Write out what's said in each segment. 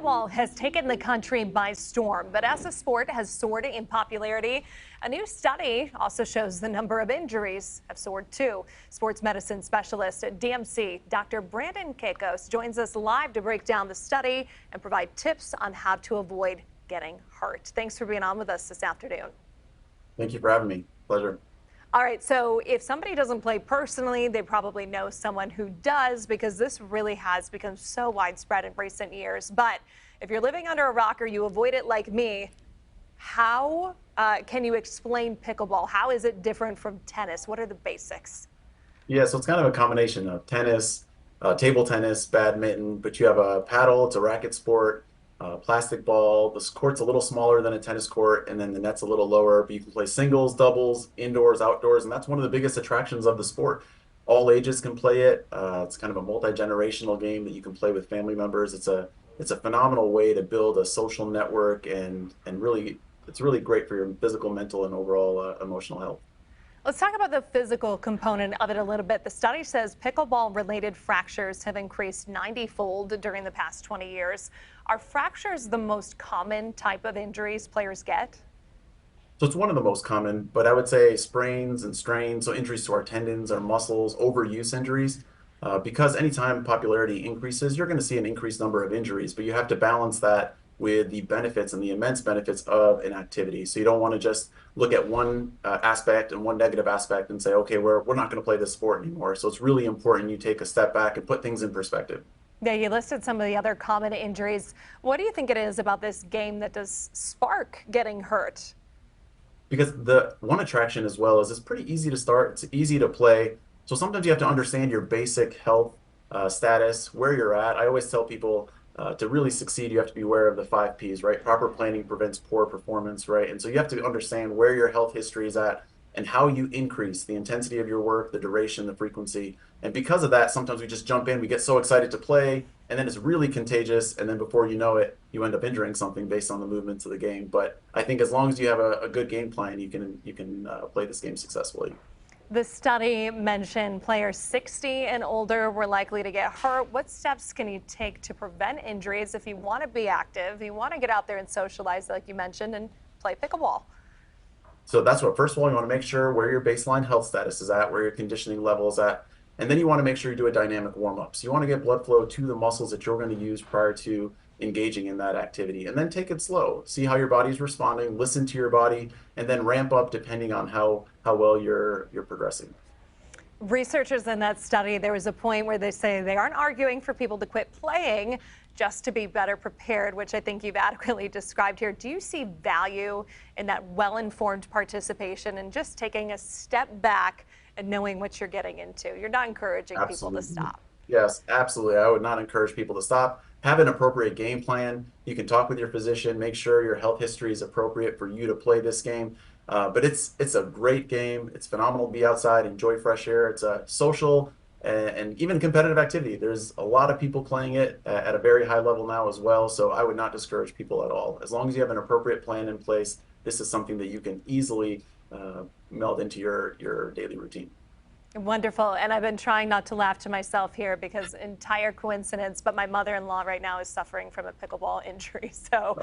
Pickleball has taken the country by storm, but as the sport has soared in popularity, a new study also shows the number of injuries have soared too. Sports medicine specialist at DMC, Dr. Brandon Kakos, joins us live to break down the study and provide tips on how to avoid getting hurt. Thanks for being on with us this afternoon. Thank you for having me. Pleasure. All right, so if somebody doesn't play personally, they probably know someone who does, because this really has become so widespread in recent years. But if you're living under a rock or you avoid it like me, how can you explain pickleball? How is it different from tennis? What are the basics? Yeah, so it's kind of a combination of tennis, table tennis, badminton, but you have a paddle, it's a racket sport, plastic ball. This court's a little smaller than a tennis court, and then the net's a little lower, but you can play singles, doubles, indoors, outdoors, and that's one of the biggest attractions of the sport. All ages can play it. It's kind of a multi-generational game that you can play with family members. It's a phenomenal way to build a social network, and really, it's really great for your physical, mental, and overall emotional health. Let's talk about the physical component of it a little bit. The study says pickleball-related fractures have increased 90-fold during the past 20 years. Are fractures the most common type of injuries players get? So it's one of the most common, but I would say sprains and strains, so injuries to our tendons, our muscles, overuse injuries. Because anytime popularity increases, you're going to see an increased number of injuries, but you have to balance that with the benefits and the immense benefits of an activity. So you don't want to just look at one aspect and one negative aspect and say, okay, we're not going to play this sport anymore. So it's really important you take a step back and put things in perspective. Yeah, you listed some of the other common injuries. What do you think it is about this game that does spark getting hurt? Because the one attraction as well is it's pretty easy to start, it's easy to play. So sometimes you have to understand your basic health status, where you're at. I always tell people to really succeed, you have to be aware of the 5 Ps, right? Proper planning prevents poor performance, right? And so you have to understand where your health history is at and how you increase the intensity of your work, the duration, the frequency. And because of that, sometimes we just jump in, we get so excited to play, and then it's really contagious. And then before you know it, you end up injuring something based on the movements of the game. But I think as long as you have a good game plan, you can play this game successfully. The study mentioned players 60 and older were likely to get hurt. What steps can you take to prevent injuries if you want to be active, you want to get out there and socialize, like you mentioned, and play pickleball? So that's what, first of all, you want to make sure where your baseline health status is at, where your conditioning level is at, and then you want to make sure you do a dynamic warm-up. So you want to get blood flow to the muscles that you're going to use prior to engaging in that activity, and then take it slow. See how your body's responding, listen to your body, and then ramp up depending on how well you're progressing. Researchers in that study, there was a point where they say they aren't arguing for people to quit playing, just to be better prepared, which I think you've adequately described here. Do you see value in that well-informed participation and just taking a step back and knowing what you're getting into? You're not encouraging people to stop. Yes, absolutely. I would not encourage people to stop. Have an appropriate game plan. You can talk with your physician, make sure your health history is appropriate for you to play this game. But it's a great game. It's phenomenal to be outside, enjoy fresh air. It's a social and even competitive activity. There's a lot of people playing it at a very high level now as well. So I would not discourage people at all. As long as you have an appropriate plan in place, this is something that you can easily meld into your daily routine. Wonderful. And I've been trying not to laugh to myself here because entire coincidence, but my mother-in-law right now is suffering from a pickleball injury. So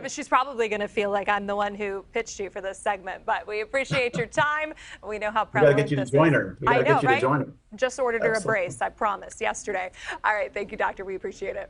she's probably going to feel like I'm the one who pitched you for this segment. But we appreciate your time. We know how prevalent this is. We got to get you to join her. We got to get you to join her. Just ordered her a brace, I promise, yesterday. All right. Thank you, doctor. We appreciate it.